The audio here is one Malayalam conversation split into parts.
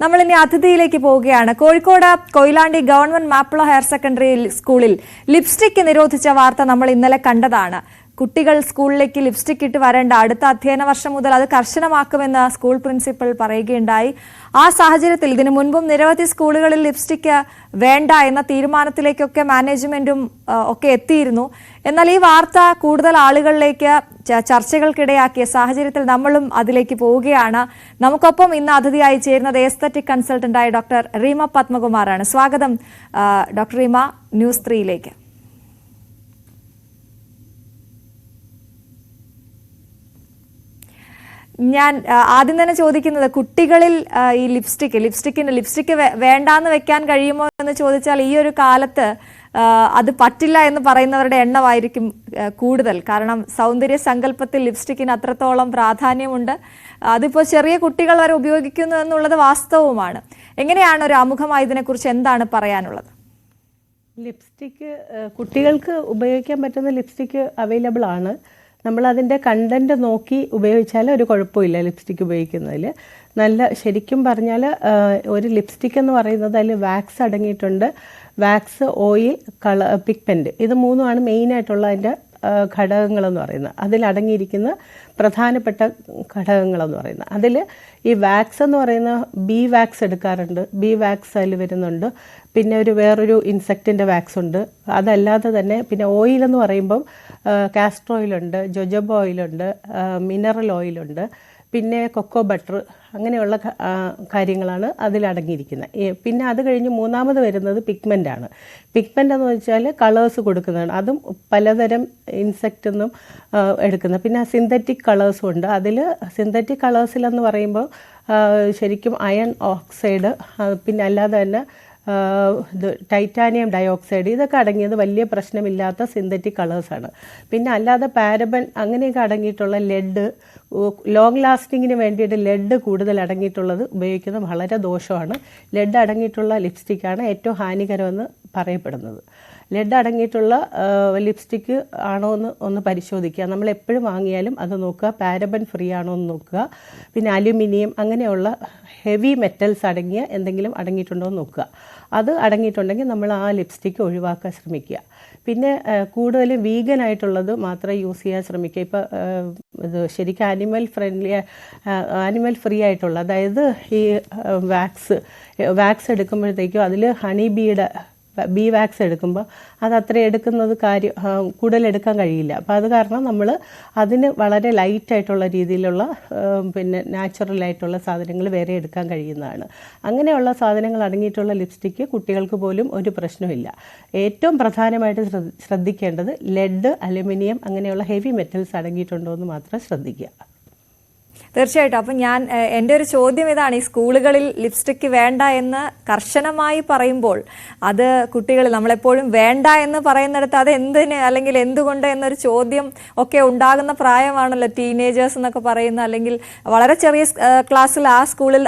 നമ്മൾ ഇനി അതിഥിയിലേക്ക് പോവുകയാണ്. Kozhikode Koyilandy government Mappila higher secondary സ്കൂളിൽ ലിപ്സ്റ്റിക് നിരോധിച്ച വാർത്ത നമ്മൾ ഇന്നലെ കണ്ടതാണ്. കുട്ടികൾ സ്കൂളിലേക്ക് ലിപ്സ്റ്റിക് ഇട്ട് വരേണ്ട, അടുത്ത അധ്യയന വർഷം മുതൽ അത് കർശനമാക്കുമെന്ന് സ്കൂൾ പ്രിൻസിപ്പൽ പറയുകയുണ്ടായി. ആ സാഹചര്യത്തിൽ ഇതിനു മുൻപും നിരവധി സ്കൂളുകളിൽ ലിപ്സ്റ്റിക് വേണ്ട എന്ന തീരുമാനത്തിലേക്കൊക്കെ മാനേജ്മെന്റും ഒക്കെ എത്തിയിരുന്നു. എന്നാൽ ഈ വാർത്ത കൂടുതൽ ആളുകളിലേക്ക് ചർച്ചകൾക്കിടയാക്കിയ സാഹചര്യത്തിൽ നമ്മളും അതിലേക്ക് പോവുകയാണ്. നമുക്കൊപ്പം ഇന്ന് അതിഥിയായി ചേരുന്നത് എസ്തറ്റിക് കൺസൾട്ടന്റായ ഡോക്ടർ റീമ പത്മകുമാറാണ്. സ്വാഗതം ഡോക്ടർ റീമ ന്യൂസ് 3യിലേക്ക്. ഞാൻ ആദ്യം തന്നെ ചോദിക്കുന്നത്, കുട്ടികളിൽ ഈ ലിപ്സ്റ്റിക് വേണ്ടാന്ന് വെക്കാൻ കഴിയുമോ എന്ന് ചോദിച്ചാൽ ഈ ഒരു കാലത്ത് അത് പറ്റില്ല എന്ന് പറയുന്നവരുടെ എണ്ണമായിരിക്കും കൂടുതൽ. കാരണം സൗന്ദര്യ സങ്കല്പത്തിൽ ലിപ്സ്റ്റിക്കിന് അത്രത്തോളം പ്രാധാന്യമുണ്ട്. അതിപ്പോൾ ചെറിയ കുട്ടികൾ വരെ ഉപയോഗിക്കുന്നു എന്നുള്ളത് വാസ്തവവുമാണ്. എങ്ങനെയാണ് ഒരു ആമുഖമായി ഇതിനെക്കുറിച്ച് എന്താണ് പറയാനുള്ളത്? ലിപ്സ്റ്റിക്ക് കുട്ടികൾക്ക് ഉപയോഗിക്കാൻ പറ്റുന്ന ലിപ്സ്റ്റിക്ക് അവൈലബിൾ ആണ്. നമ്മളതിൻ്റെ കണ്ടൻറ്റ് നോക്കി ഉപയോഗിച്ചാൽ ഒരു കുഴപ്പമില്ല. ലിപ്സ്റ്റിക്ക് ഉപയോഗിക്കുന്നതിൽ നല്ല, ശരിക്കും പറഞ്ഞാൽ ഒരു ലിപ്സ്റ്റിക് എന്ന് പറയുന്നത് അതിൽ വാക്സ് അടങ്ങിയിട്ടുണ്ട്. വാക്സ്, ഓയിൽ, പിഗ്മെൻറ്റ്, ഇത് മൂന്നുമാണ് മെയിനായിട്ടുള്ള അതിൻ്റെ ഘടകങ്ങളെന്ന് പറയുന്നത്. അതിലടങ്ങിയിരിക്കുന്ന പ്രധാനപ്പെട്ട ഘടകങ്ങളെന്ന് പറയുന്നത്. അതിൽ ഈ വാക്സ് എന്ന് പറയുന്ന ബി വാക്സ് എടുക്കാറുണ്ട്. ബി വാക്സ് അതിൽ വരുന്നുണ്ട്. പിന്നെ വേറൊരു ഇൻസെക്റ്റിൻ്റെ വാക്സ് ഉണ്ട്. അതല്ലാതെ തന്നെ പിന്നെ ഓയിൽ എന്ന് പറയുമ്പം കാസ്റ്റർ ഓയിലുണ്ട്, ജോജോബ ഓയിലുണ്ട്, മിനറൽ ഓയിലുണ്ട്, പിന്നെ കൊക്കോ ബട്ടർ, അങ്ങനെയുള്ള കാര്യങ്ങളാണ് അതിലടങ്ങിയിരിക്കുന്നത്. പിന്നെ അത് കഴിഞ്ഞ് മൂന്നാമത് വരുന്നത് പിഗ്മെൻ്റാണ്. പിഗ്മെൻ്റ് എന്ന് വെച്ചാൽ കളേഴ്സ് കൊടുക്കുന്നതാണ്. അതും പലതരം ഇൻസെക്റ്റ് നിന്നും എടുക്കുന്നത്. പിന്നെ സിന്തറ്റിക് കളേഴ്സും ഉണ്ട്. അതിൽ സിന്തറ്റിക് കളേഴ്സിലെന്ന് പറയുമ്പോൾ ശരിക്കും അയൺ ഓക്സൈഡ്, പിന്നെ അല്ലാതെ തന്നെ ഇത് ടൈറ്റാനിയം ഡയോക്സൈഡ്, ഇതൊക്കെ അടങ്ങിയത് വലിയ പ്രശ്നമില്ലാത്ത സിന്തറ്റിക് കളേഴ്സാണ്. പിന്നെ അല്ലാതെ പാരബൻ അങ്ങനെയൊക്കെ അടങ്ങിയിട്ടുള്ള ലെഡ്, ലോങ് ലാസ്റ്റിങ്ങിന് വേണ്ടിയിട്ട് ലെഡ് കൂടുതൽ അടങ്ങിയിട്ടുള്ളത് ഉപയോഗിക്കുന്നത് വളരെ ദോഷമാണ്. ലെഡ് അടങ്ങിയിട്ടുള്ള ലിപ്സ്റ്റിക്കാണ് ഏറ്റവും ഹാനികരമെന്ന് പറയപ്പെടുന്നത്. ലെഡ് അടങ്ങിയിട്ടുള്ള ലിപ്സ്റ്റിക്ക് ആണോ എന്ന് ഒന്ന് പരിശോധിക്കുക. നമ്മൾ എപ്പോഴും വാങ്ങിയാലും അത് നോക്കുക, പാരബൻ ഫ്രീ ആണോ എന്ന് നോക്കുക. പിന്നെ അലുമിനിയം, അങ്ങനെയുള്ള ഹെവി മെറ്റൽസ് അടങ്ങിയ എന്തെങ്കിലും അടങ്ങിയിട്ടുണ്ടോ എന്ന് നോക്കുക. അത് അടങ്ങിയിട്ടുണ്ടെങ്കിൽ നമ്മൾ ആ ലിപ്സ്റ്റിക്ക് ഒഴിവാക്കാൻ ശ്രമിക്കുക. പിന്നെ കൂടുതലും വീഗൻ ആയിട്ടുള്ളത് മാത്രമേ യൂസ് ചെയ്യാൻ ശ്രമിക്കുക. ഇപ്പോൾ ഇത് ശരിക്കും ആനിമൽ ഫ്രീ ആയിട്ടുള്ള, അതായത് ഈ വാക്സ് എടുക്കുമ്പോഴത്തേക്കും അതിൽ ഹണി ബി വാക്സ് എടുക്കുമ്പോൾ അത് അത്ര എടുക്കുന്നത് കൂടുതൽ എടുക്കാൻ കഴിയില്ല. അപ്പോൾ അത് കാരണം നമ്മൾ അതിന് വളരെ ലൈറ്റായിട്ടുള്ള രീതിയിലുള്ള പിന്നെ നാച്ചുറലായിട്ടുള്ള സാധനങ്ങൾ വേറെ എടുക്കാൻ കഴിയുന്നതാണ്. അങ്ങനെയുള്ള സാധനങ്ങൾ അടങ്ങിയിട്ടുള്ള ലിപ്സ്റ്റിക്ക് കുട്ടികൾക്ക് പോലും ഒരു പ്രശ്നമില്ല. ഏറ്റവും പ്രധാനമായിട്ട് ശ്രദ്ധിക്കേണ്ടത് ലെഡ്, അലുമിനിയം, അങ്ങനെയുള്ള ഹെവി മെറ്റൽസ് അടങ്ങിയിട്ടുണ്ടോ എന്ന് മാത്രം ശ്രദ്ധിക്കുക. തീർച്ചയായിട്ടും. അപ്പം എൻ്റെ ഒരു ചോദ്യം ഇതാണ്, ഈ സ്കൂളുകളിൽ ലിപ്സ്റ്റിക് വേണ്ട എന്ന് കർശനമായി പറയുമ്പോൾ അത് കുട്ടികൾ, നമ്മളെപ്പോഴും വേണ്ട എന്ന് പറയുന്നിടത്ത് അത് എന്തിന് അല്ലെങ്കിൽ എന്തുകൊണ്ട് എന്നൊരു ചോദ്യം ഒക്കെ ഉണ്ടാകുന്ന പ്രായമാണല്ലോ ടീനേജേഴ്സ് എന്നൊക്കെ പറയുന്ന. അല്ലെങ്കിൽ വളരെ ചെറിയ ക്ലാസ്സിൽ,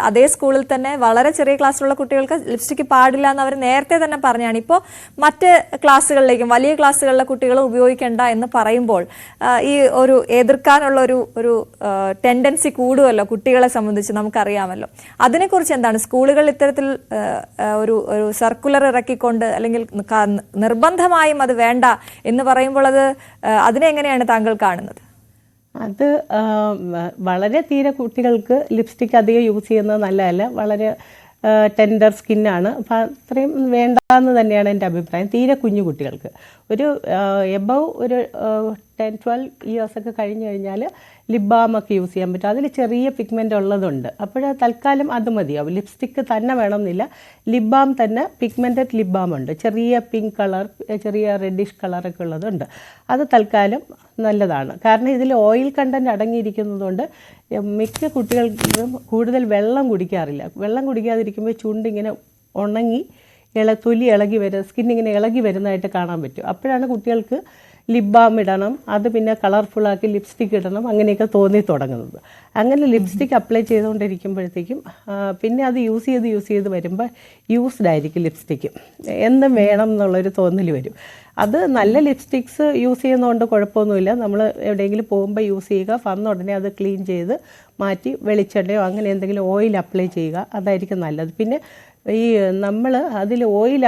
അതേ സ്കൂളിൽ തന്നെ വളരെ ചെറിയ ക്ലാസ്സിലുള്ള കുട്ടികൾക്ക് ലിപ്സ്റ്റിക് പാടില്ല എന്ന് അവർ നേരത്തെ തന്നെ പറഞ്ഞാണ്. ഇപ്പോൾ മറ്റ് ക്ലാസ്സുകളിലേക്കും വലിയ ക്ലാസ്സുകളിലെ കുട്ടികളും ഉപയോഗിക്കേണ്ട എന്ന് പറയുമ്പോൾ ഈ ഒരു എതിർക്കാനുള്ള ഒരു ടെൻഡൻസി കൂടുമല്ലോ കുട്ടികളെ സംബന്ധിച്ച്, നമുക്കറിയാമല്ലോ. അതിനെക്കുറിച്ച് എന്താണ്? സ്കൂളുകൾ ഇത്തരത്തിൽ ഒരു സർക്കുലർ ഇറക്കിക്കൊണ്ട് അല്ലെങ്കിൽ നിർബന്ധമായും അത് വേണ്ട എന്ന് പറയുമ്പോൾ അതിനെങ്ങനെയാണ് താങ്കൾ കാണുന്നത്? അത് വളരെ തീരെ കുട്ടികൾക്ക് ലിപ്സ്റ്റിക് അധികം യൂസ് ചെയ്യുന്നത് നല്ലതല്ല. വളരെ ടെൻഡർ സ്കിന്നാണ്. അപ്പം അത്രയും വേണ്ടാന്ന് തന്നെയാണ് എൻ്റെ അഭിപ്രായം. തീരെ കുഞ്ഞു കുട്ടികൾക്ക് ഒരു എബവ് ഒരു 10-12 ഇയേഴ്സൊക്കെ കഴിഞ്ഞ് കഴിഞ്ഞാൽ ലിപ് ബാമൊക്കെ യൂസ് ചെയ്യാൻ പറ്റും. അതിൽ ചെറിയ പിഗ്മെൻ്റ് ഉള്ളതുണ്ട്. അപ്പോൾ തൽക്കാലം അത് മതിയാവും. ലിപ്സ്റ്റിക്ക് തന്നെ വേണമെന്നില്ല. ലിപ് ബാം തന്നെ പിഗ്മെൻറ്റഡ് ലിപ് ബാം ഉണ്ട്. ചെറിയ പിങ്ക് കളർ, ചെറിയ റെഡിഷ് കളറൊക്കെ ഉള്ളതുണ്ട്. അത് തൽക്കാലം നല്ലതാണ്. കാരണം ഇതിൽ ഓയിൽ കണ്ടൻറ്റ് അടങ്ങിയിരിക്കുന്നതുകൊണ്ട് മിക്ക കുട്ടികൾക്കും കൂടുതൽ വെള്ളം കുടിക്കാറില്ല. വെള്ളം കുടിക്കാതിരിക്കുമ്പോൾ ചുണ്ടിങ്ങനെ ഉണങ്ങി തൊലി ഇളകി സ്കിന്നിങ്ങനെ ഇളകി വരുന്നതായിട്ട് കാണാൻ പറ്റും. അപ്പോഴാണ് കുട്ടികൾക്ക് ലിപ് ബാം ഇടണം, അത് പിന്നെ കളർഫുള്ളാക്കി ലിപ്സ്റ്റിക് ഇടണം, അങ്ങനെയൊക്കെ തോന്നി തുടങ്ങുന്നത്. അങ്ങനെ ലിപ്സ്റ്റിക് അപ്ലൈ ചെയ്തുകൊണ്ടിരിക്കുമ്പോഴത്തേക്കും പിന്നെ അത് യൂസ് ചെയ്ത് വരുമ്പോൾ യൂസ്ഡ് ആയിരിക്കും ലിപ്സ്റ്റിക്ക്, എന്നും വേണം എന്നുള്ളൊരു തോന്നൽ വരും. അത് നല്ല ലിപ്സ്റ്റിക്സ് യൂസ് ചെയ്യുന്നതുകൊണ്ട് കുഴപ്പമൊന്നുമില്ല. നമ്മൾ എവിടെയെങ്കിലും പോകുമ്പോൾ യൂസ് ചെയ്യുക, വന്ന ഉടനെ അത് ക്ലീൻ ചെയ്ത് മാറ്റി വെളിച്ചെണ്ണയോ അങ്ങനെ എന്തെങ്കിലും ഓയിൽ അപ്ലൈ ചെയ്യുക, അതായിരിക്കും നല്ലത്. പിന്നെ ഈ നമ്മൾ അതിൽ ഓയിൽ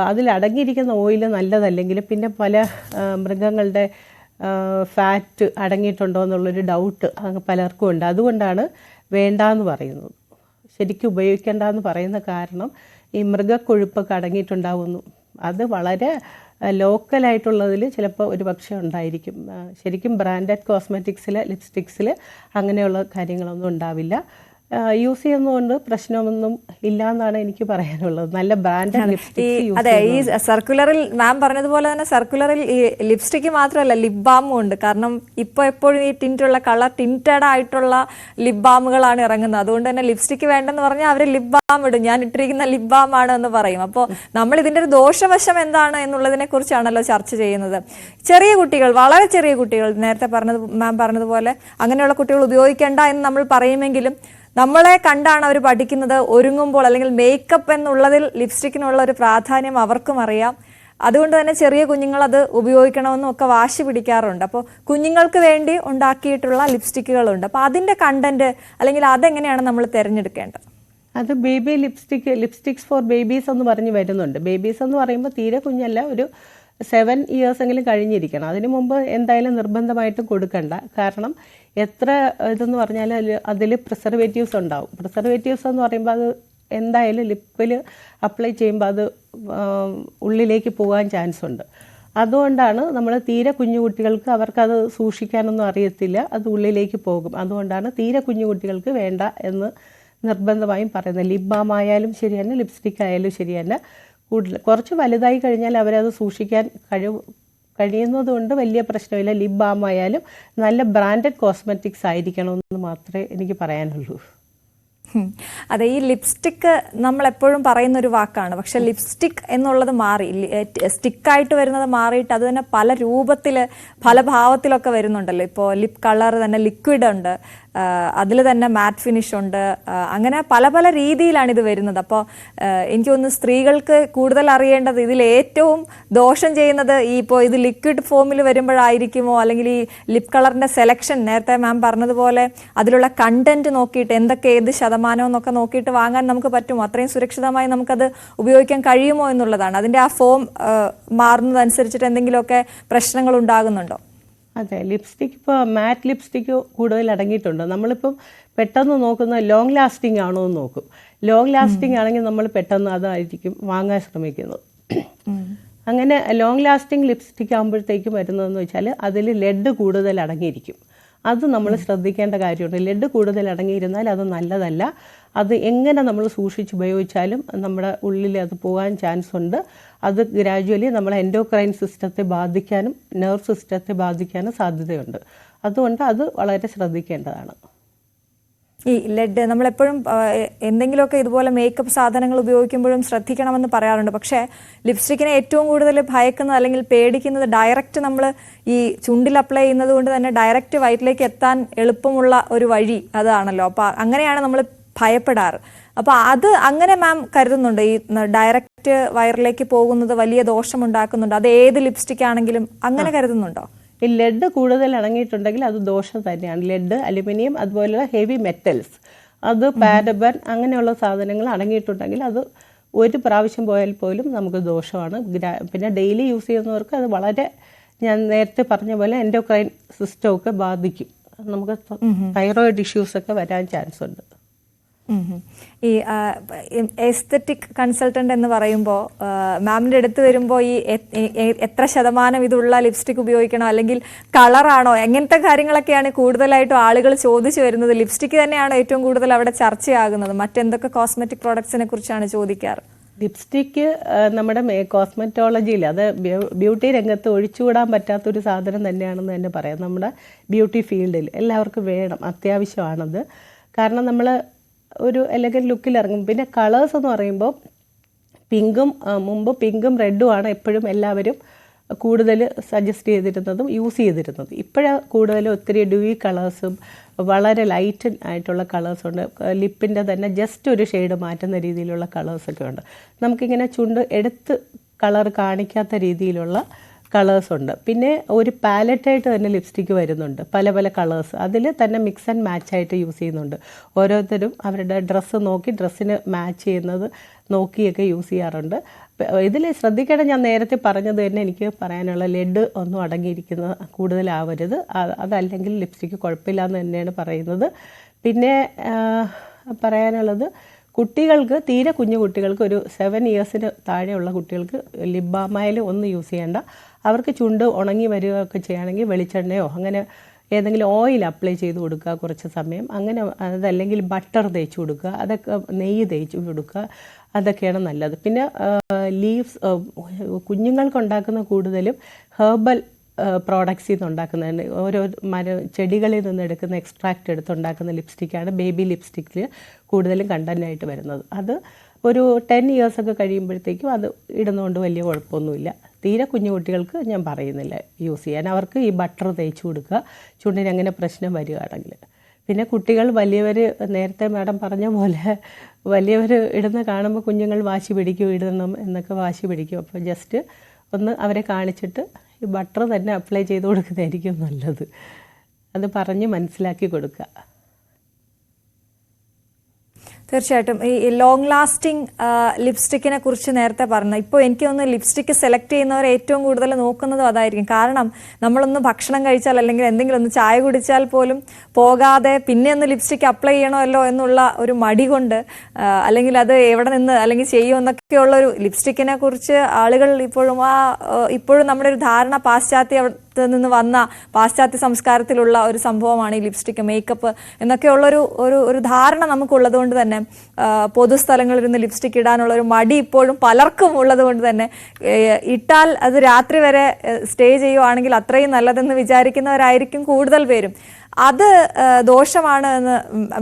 അതിലടങ്ങിയിരിക്കുന്ന ഓയിൽ നല്ലതല്ലെങ്കിൽ പിന്നെ പല മൃഗങ്ങളുടെ ഫാറ്റ് അടങ്ങിയിട്ടുണ്ടോ എന്നുള്ളൊരു ഡൗട്ട് പലർക്കും ഉണ്ട്. അതുകൊണ്ടാണ് വേണ്ടാന്ന് പറയുന്നത്. ശരിക്കും ഉപയോഗിക്കേണ്ടെന്ന് പറയുന്ന കാരണം ഈ മൃഗക്കൊഴുപ്പൊക്കെ അടങ്ങിയിട്ടുണ്ടാവുന്നു. അത് വളരെ ലോക്കലായിട്ടുള്ളതിൽ ചിലപ്പോൾ ഒരു പക്ഷേ ഉണ്ടായിരിക്കും. ശരിക്കും ബ്രാൻഡഡ് കോസ്മെറ്റിക്സിൽ, ലിപ്സ്റ്റിക്സിൽ അങ്ങനെയുള്ള കാര്യങ്ങളൊന്നും ഉണ്ടാവില്ല. യൂസ് ചെയ്യുന്നതുകൊണ്ട് പ്രശ്നമൊന്നും ഇല്ല എന്നാണ് എനിക്ക് പറയാനുള്ളത്. നല്ല ബ്രാൻഡഡ് ലിപ്സ്റ്റിക്സ്. അതെ, ഈ സർക്കുലറിൽ മാം പറഞ്ഞതുപോലെ തന്നെ സർക്കുലറിൽ ഈ ലിപ്സ്റ്റിക്ക് മാത്രമല്ല ലിപ് ബാമും ഉണ്ട്. കാരണം ഇപ്പോൾ എപ്പോഴും ഈ ടിൻറ്റുള്ള കളർ ടിൻറ്റഡ് ആയിട്ടുള്ള ലിപ് ബാമുകളാണ് ഇറങ്ങുന്നത്. അതുകൊണ്ട് തന്നെ ലിപ്സ്റ്റിക്ക് വേണ്ടെന്ന് പറഞ്ഞാൽ അവർ ലിപ് ബാം ഇടും, ഞാൻ ഇട്ടിരിക്കുന്ന ലിപ് ബാം ആണ് എന്ന് പറയും. അപ്പോൾ നമ്മൾ ഇതിന്റെ ഒരു ദോഷവശം എന്താണ് എന്നുള്ളതിനെ കുറിച്ചാണല്ലോ ചർച്ച ചെയ്യുന്നത്. ചെറിയ കുട്ടികൾ, വളരെ ചെറിയ കുട്ടികൾ, നേരത്തെ മാം പറഞ്ഞതുപോലെ അങ്ങനെയുള്ള കുട്ടികൾ ഉപയോഗിക്കേണ്ട എന്ന് നമ്മൾ പറയുമെങ്കിലും നമ്മളെ കണ്ടാണ് അവർ പഠിക്കുന്നത്. ഒരുങ്ങുമ്പോൾ അല്ലെങ്കിൽ മേക്കപ്പ് എന്നുള്ളതിൽ ലിപ്സ്റ്റിക്കിനുള്ള ഒരു പ്രാധാന്യം അവർക്കും അറിയാം. അതുകൊണ്ട് തന്നെ ചെറിയ കുഞ്ഞുങ്ങൾ അത് ഉപയോഗിക്കണമെന്നും ഒക്കെ വാശി പിടിക്കാറുണ്ട്. അപ്പോൾ കുഞ്ഞുങ്ങൾക്ക് വേണ്ടി ഉണ്ടാക്കിയിട്ടുള്ള ലിപ്സ്റ്റിക്കുകളുണ്ട്. അപ്പോൾ അതിൻ്റെ കണ്ടന്റ് അല്ലെങ്കിൽ അതെങ്ങനെയാണ് നമ്മൾ തിരഞ്ഞെടുക്കേണ്ടത്? അത് ബേബി ലിപ്സ്റ്റിക്സ് ഫോർ ബേബീസ് എന്ന് പറഞ്ഞ് വരുന്നുണ്ട്. ബേബീസ് എന്ന് പറയുമ്പോൾ തീരെ കുഞ്ഞല്ല, ഒരു 7 years എങ്കിലും കഴിഞ്ഞിരിക്കണം. അതിനു മുമ്പ് എന്തായാലും നിർബന്ധമായിട്ടും കൊടുക്കണ്ട. കാരണം എത്ര ഇതെന്ന് പറഞ്ഞാൽ അതിൽ പ്രിസർവേറ്റീവ്സ് ഉണ്ടാവും. പ്രിസർവേറ്റീവ്സ് എന്ന് പറയുമ്പോൾ അത് എന്തായാലും ലിപ്പിൽ അപ്ലൈ ചെയ്യുമ്പോൾ അത് ഉള്ളിലേക്ക് പോകാൻ ചാൻസ് ഉണ്ട്. അതുകൊണ്ടാണ് നമ്മൾ തീരെ കുഞ്ഞു കുട്ടികൾക്ക് അവർക്കത് സൂക്ഷിക്കാനൊന്നും അറിയത്തില്ല, അത് ഉള്ളിലേക്ക് പോകും. അതുകൊണ്ടാണ് തീരെ കുഞ്ഞു കുട്ടികൾക്ക് വേണ്ട എന്ന് നിർബന്ധമായും പറയുന്നത്. ലിപ് ബാം ആയാലും ശരി തന്നെ, ലിപ്സ്റ്റിക് ആയാലും ശരി തന്നെ. കുറച്ച് വലുതായി കഴിഞ്ഞാൽ അവരത് സൂക്ഷിക്കാൻ കഴിയുന്നതുകൊണ്ട് വലിയ പ്രശ്നമില്ല. ലിപ് ബാം ആയാലും നല്ല ബ്രാൻഡഡ് കോസ്മെറ്റിക്സ് ആയിരിക്കണമെന്ന് മാത്രമേ എനിക്ക് പറയാനുള്ളൂ. അതെ, ഈ ലിപ്സ്റ്റിക്ക് നമ്മൾ എപ്പോഴും പറയുന്ന ഒരു വാക്കാണ്. പക്ഷെ ലിപ്സ്റ്റിക് എന്നുള്ളത് മാറി, സ്റ്റിക്കായിട്ട് വരുന്നത് മാറിയിട്ട് അത് തന്നെ പല രൂപത്തിൽ പല ഭാവത്തിലൊക്കെ വരുന്നുണ്ടല്ലോ. ഇപ്പോൾ ലിപ് കളർ തന്നെ ലിക്വിഡ് ഉണ്ട്, അതിൽ തന്നെ മാറ്റ് ഫിനിഷ് ഉണ്ട്, അങ്ങനെ പല പല രീതിയിലാണ് ഇത് വരുന്നത്. അപ്പോൾ എനിക്ക് തോന്നുന്നു സ്ത്രീകൾക്ക് കൂടുതൽ അറിയേണ്ടത് ഇതിൽ ഏറ്റവും ദോഷം ചെയ്യുന്നത് ഈ ഇപ്പോൾ ഇത് ലിക്വിഡ് ഫോമിൽ വരുമ്പോഴായിരിക്കുമോ, അല്ലെങ്കിൽ ഈ ലിപ് കളറിൻ്റെ സെലക്ഷൻ നേരത്തെ മാം പറഞ്ഞതുപോലെ അതിലുള്ള കണ്ടന്റ് നോക്കിയിട്ട് എന്തൊക്കെ ഏത് ശതമാനം എന്നൊക്കെ നോക്കിയിട്ട് വാങ്ങാൻ നമുക്ക് പറ്റുമോ, അത്രയും സുരക്ഷിതമായി നമുക്കത് ഉപയോഗിക്കാൻ കഴിയുമോ എന്നുള്ളതാണ്. അതിൻ്റെ ആ ഫോം മാറുന്നതനുസരിച്ചിട്ട് എന്തെങ്കിലുമൊക്കെ പ്രശ്നങ്ങൾ ഉണ്ടാകുന്നുണ്ടോ? അതെ, ലിപ്സ്റ്റിക് ഇപ്പോൾ മാറ്റ് ലിപ്സ്റ്റിക്ക് കൂടുതൽ അടങ്ങിയിട്ടുണ്ട്. നമ്മളിപ്പം പെട്ടെന്ന് നോക്കുന്ന ലോങ് ലാസ്റ്റിംഗ് ആണോ എന്ന് നോക്കും. ലോങ് ലാസ്റ്റിംഗ് ആണെങ്കിൽ നമ്മൾ പെട്ടെന്ന് അതായിരിക്കും വാങ്ങാൻ ശ്രമിക്കുന്നത്. അങ്ങനെ ലോങ് ലാസ്റ്റിംഗ് ലിപ്സ്റ്റിക് ആകുമ്പോഴത്തേക്കും വരുന്നതെന്ന് വെച്ചാൽ അതിൽ ലെഡ് കൂടുതൽ അടങ്ങിയിരിക്കും. അത് നമ്മൾ ശ്രദ്ധിക്കേണ്ട കാര്യമുണ്ട്. ലെഡ് കൂടുതൽ അടങ്ങിയിരുന്നാൽ അത് നല്ലതല്ല. അത് എങ്ങനെ നമ്മൾ സൂക്ഷിച്ച് ഉപയോഗിച്ചാലും നമ്മുടെ ഉള്ളിൽ അത് പോകാൻ ചാൻസ് ഉണ്ട്. അത് ഗ്രാജുവലി നമ്മളെ എൻഡോക്രൈൻ സിസ്റ്റത്തെ ബാധിക്കാനും നെർവ് സിസ്റ്റത്തെ ബാധിക്കാനും സാധ്യതയുണ്ട്. അതുകൊണ്ട് അത് വളരെ ശ്രദ്ധിക്കേണ്ടതാണ്. ഈ ലെഡ് നമ്മളെപ്പോഴും എന്തെങ്കിലുമൊക്കെ ഇതുപോലെ മേക്കപ്പ് സാധനങ്ങൾ ഉപയോഗിക്കുമ്പോഴും ശ്രദ്ധിക്കണമെന്ന് പറയാറുണ്ട്. പക്ഷേ ലിപ്സ്റ്റിക്കിനെ ഏറ്റവും കൂടുതൽ ഭയക്കുന്നത് അല്ലെങ്കിൽ പേടിക്കുന്നത് ഡയറക്റ്റ് നമ്മൾ ഈ ചുണ്ടിൽ അപ്ലൈ ചെയ്യുന്നത് കൊണ്ട് തന്നെ ഡയറക്റ്റ് വയറ്റിലേക്ക് എത്താൻ എളുപ്പമുള്ള ഒരു വഴി അതാണല്ലോ. അപ്പോൾ അങ്ങനെയാണ് നമ്മൾ ഭയപ്പെടാറ്. അപ്പോൾ അത് അങ്ങനെ മാം കരുതുന്നുണ്ട്, ഈ ഡയറക്റ്റ് വയറിലേക്ക് പോകുന്നത് വലിയ ദോഷമുണ്ടാക്കുന്നുണ്ട്, അത് ഏത് ലിപ്സ്റ്റിക് ആണെങ്കിലും അങ്ങനെ കരുതുന്നുണ്ടോ? ഈ ലെഡ് കൂടുതൽ അടങ്ങിയിട്ടുണ്ടെങ്കിൽ അത് ദോഷം തന്നെയാണ്. ലെഡ്, അലുമിനിയം, അതുപോലുള്ള ഹെവി മെറ്റൽസ്, അത് പാരബൻ അങ്ങനെയുള്ള സാധനങ്ങൾ അടങ്ങിയിട്ടുണ്ടെങ്കിൽ അത് ഒരു പ്രാവശ്യം പോയാൽ പോലും നമുക്ക് ദോഷമാണ്. പിന്നെ ഡെയിലി യൂസ് ചെയ്യുന്നവർക്ക് അത് വളരെ, ഞാൻ നേരത്തെ പറഞ്ഞ പോലെ എൻഡോക്രൈൻ സിസ്റ്റമൊക്കെ ബാധിക്കും. നമുക്ക് തൈറോയിഡ് ഇഷ്യൂസൊക്കെ വരാൻ ചാൻസ് ഉണ്ട്. ഈ എസ്തെറ്റിക് കൺസൾട്ടന്റ് എന്ന് പറയുമ്പോൾ മാമിൻ്റെ അടുത്ത് വരുമ്പോൾ ഈ എത്ര ശതമാനം ഇതുള്ള ലിപ്സ്റ്റിക് ഉപയോഗിക്കണം, അല്ലെങ്കിൽ കളറാണോ, എങ്ങനത്തെ കാര്യങ്ങളൊക്കെയാണ് കൂടുതലായിട്ടും ആളുകൾ ചോദിച്ചു വരുന്നത്? ലിപ്സ്റ്റിക് തന്നെയാണ് ഏറ്റവും കൂടുതൽ അവിടെ ചർച്ചയാകുന്നത്, മറ്റെന്തൊക്കെ കോസ്മെറ്റിക് പ്രോഡക്ട്സിനെ കുറിച്ചാണ് ചോദിക്കാറ്? ലിപ്സ്റ്റിക്ക് നമ്മുടെ കോസ്മെറ്റോളജിയിൽ, അത് ബ്യൂട്ടി രംഗത്ത് ഒഴിച്ചുകൂടാൻ പറ്റാത്തൊരു സാധനം തന്നെയാണെന്ന് തന്നെ പറയാം. നമ്മുടെ ബ്യൂട്ടി ഫീൽഡിൽ എല്ലാവർക്കും വേണം, അത്യാവശ്യമാണത്. കാരണം നമ്മൾ ഒരു എലഗൻറ്റ് ലുക്കിൽ ഇറങ്ങും. പിന്നെ കളേഴ്സ് എന്ന് പറയുമ്പോൾ മുമ്പ് പിങ്കും റെഡും ആണ് എപ്പോഴും എല്ലാവരും കൂടുതൽ സജസ്റ്റ് ചെയ്തിരുന്നതും യൂസ് ചെയ്തിരുന്നതും. ഇപ്പോഴാണ് കൂടുതലും ഒത്തിരി ഡ്യൂയി കളേഴ്സും വളരെ ലൈറ്റ് ആയിട്ടുള്ള കളേഴ്സുണ്ട്. ലിപ്പിൻ്റെ തന്നെ ജസ്റ്റ് ഒരു ഷെയ്ഡ് മാറ്റുന്ന രീതിയിലുള്ള കളേഴ്സൊക്കെ ഉണ്ട്. നമുക്കിങ്ങനെ ചുണ്ട് എടുത്ത് കളർ കാണിക്കാത്ത രീതിയിലുള്ള കളേഴ്സുണ്ട്. പിന്നെ ഒരു പാലറ്റായിട്ട് തന്നെ ലിപ്സ്റ്റിക്ക് വരുന്നുണ്ട്, പല പല കളേഴ്സ്. അതിൽ തന്നെ മിക്സ് ആൻഡ് മാച്ചായിട്ട് യൂസ് ചെയ്യുന്നുണ്ട്. ഓരോരുത്തരും അവരുടെ ഡ്രസ്സ് നോക്കി ഡ്രസ്സിന് മാച്ച് ചെയ്യുന്നത് നോക്കിയൊക്കെ യൂസ് ചെയ്യാറുണ്ട്. ഇതിൽ ശ്രദ്ധിക്കേണ്ട, ഞാൻ നേരത്തെ പറഞ്ഞത് തന്നെ എനിക്ക് പറയാനുള്ള, ലെഡ് ഒന്നും അടങ്ങിയിരിക്കുന്ന കൂടുതലാവരുത്. അതല്ലെങ്കിൽ ലിപ്സ്റ്റിക്ക് കുഴപ്പമില്ല എന്ന് തന്നെയാണ് പറയുന്നത്. പിന്നെ പറയാനുള്ളത്, കുട്ടികൾക്ക്, തീരെ കുഞ്ഞു കുട്ടികൾക്ക്, ഒരു 7 ഇയേഴ്സിന് താഴെയുള്ള കുട്ടികൾക്ക് ലിപ് ബാമായാലും ഒന്നും യൂസ് ചെയ്യേണ്ട. അവർക്ക് ചുണ്ട് ഉണങ്ങി വരികയൊക്കെ ചെയ്യുകയാണെങ്കിൽ വെളിച്ചെണ്ണയോ അങ്ങനെ ഏതെങ്കിലും ഓയിൽ അപ്ലൈ ചെയ്ത് കൊടുക്കുക കുറച്ച് സമയം. അങ്ങനെ അതല്ലെങ്കിൽ ബട്ടർ തേച്ച് കൊടുക്കുക, അതൊക്കെ നെയ്യ് തേച്ച് കൊടുക്കുക, അതൊക്കെയാണ് നല്ലത്. പിന്നെ ലീവ്സ് കുഞ്ഞുങ്ങൾക്കുണ്ടാക്കുന്ന കൂടുതലും ഹെർബൽ പ്രോഡക്ട്സിൽ നിന്ന് ഉണ്ടാക്കുന്നതാണ്. ഓരോ ചെടികളിൽ നിന്ന് എടുക്കുന്ന എക്സ്ട്രാക്റ്റ് എടുത്തുണ്ടാക്കുന്ന ലിപ്സ്റ്റിക്കാണ് ബേബി ലിപ്സ്റ്റിക്കിൽ കൂടുതലും കണ്ടൻ്റായിട്ട് വരുന്നത്. അത് ഒരു 10 ഇയേഴ്സൊക്കെ കഴിയുമ്പോഴത്തേക്കും അത് ഇടുന്നതുകൊണ്ട് വലിയ കുഴപ്പമൊന്നുമില്ല. തീരെ കുഞ്ഞു കുട്ടികൾക്ക് ഞാൻ പറയുന്നില്ല യൂസ് ചെയ്യാൻ. അവർക്ക് ഈ ബട്ടർ തേച്ച് കൊടുക്കുക ചുണ്ടിന് അങ്ങനെ പ്രശ്നം വരികയാണെങ്കിൽ. പിന്നെ കുട്ടികൾ, വലിയവർ, നേരത്തെ മാഡം പറഞ്ഞ പോലെ വലിയവർ ഇടുന്ന കാണുമ്പോൾ കുഞ്ഞുങ്ങൾ വാശി പിടിക്കും, ഇടണം എന്നൊക്കെ വാശി പിടിക്കും. അപ്പോൾ ജസ്റ്റ് ഒന്ന് അവരെ കാണിച്ചിട്ട് ഈ ബട്ടർ തന്നെ അപ്ലൈ ചെയ്ത് കൊടുക്കുന്നതായിരിക്കും നല്ലത്. അത് പറഞ്ഞ് മനസ്സിലാക്കി കൊടുക്കുക. തീർച്ചയായിട്ടും ഈ ലോങ് ലാസ്റ്റിംഗ് ലിപ്സ്റ്റിക്കിനെ കുറിച്ച് നേരത്തെ പറഞ്ഞു. ഇപ്പോൾ എനിക്ക് തോന്നുന്നു ലിപ്സ്റ്റിക്ക് സെലക്ട് ചെയ്യുന്നവർ ഏറ്റവും കൂടുതൽ നോക്കുന്നതും അതായിരിക്കും. കാരണം നമ്മളൊന്ന് ഭക്ഷണം കഴിച്ചാൽ അല്ലെങ്കിൽ എന്തെങ്കിലും ഒന്ന് ചായ കുടിച്ചാൽ പോലും പോകാതെ പിന്നെ ഒന്ന് ലിപ്സ്റ്റിക്ക് അപ്ലൈ ചെയ്യണമല്ലോ എന്നുള്ള ഒരു മടി കൊണ്ട്, അല്ലെങ്കിൽ അത് എവിടെ നിന്ന് അല്ലെങ്കിൽ ചെയ്യുമെന്നൊക്കെയുള്ളൊരു ലിപ്സ്റ്റിക്കിനെ കുറിച്ച് ആളുകൾ ഇപ്പോഴും നമ്മുടെ ഒരു ധാരണ നിന്ന് വന്ന പാശ്ചാത്യ സംസ്കാരത്തിലുള്ള ഒരു സംഭവമാണ് ഈ ലിപ്സ്റ്റിക്ക്, മേക്കപ്പ് എന്നൊക്കെയുള്ളൊരു ഒരു ധാരണ നമുക്കുള്ളത് കൊണ്ട് തന്നെ പൊതുസ്ഥലങ്ങളിൽ നിന്ന് ലിപ്സ്റ്റിക് ഇടാനുള്ള ഒരു മടി ഇപ്പോഴും പലർക്കും ഉള്ളത് കൊണ്ട് തന്നെ ഇട്ടാൽ അത് രാത്രി വരെ സ്റ്റേ ചെയ്യുവാണെങ്കിൽ അത്രയും നല്ലതെന്ന് വിചാരിക്കുന്നവരായിരിക്കും കൂടുതൽ പേരും. അത് ദോഷമാണ് എന്ന്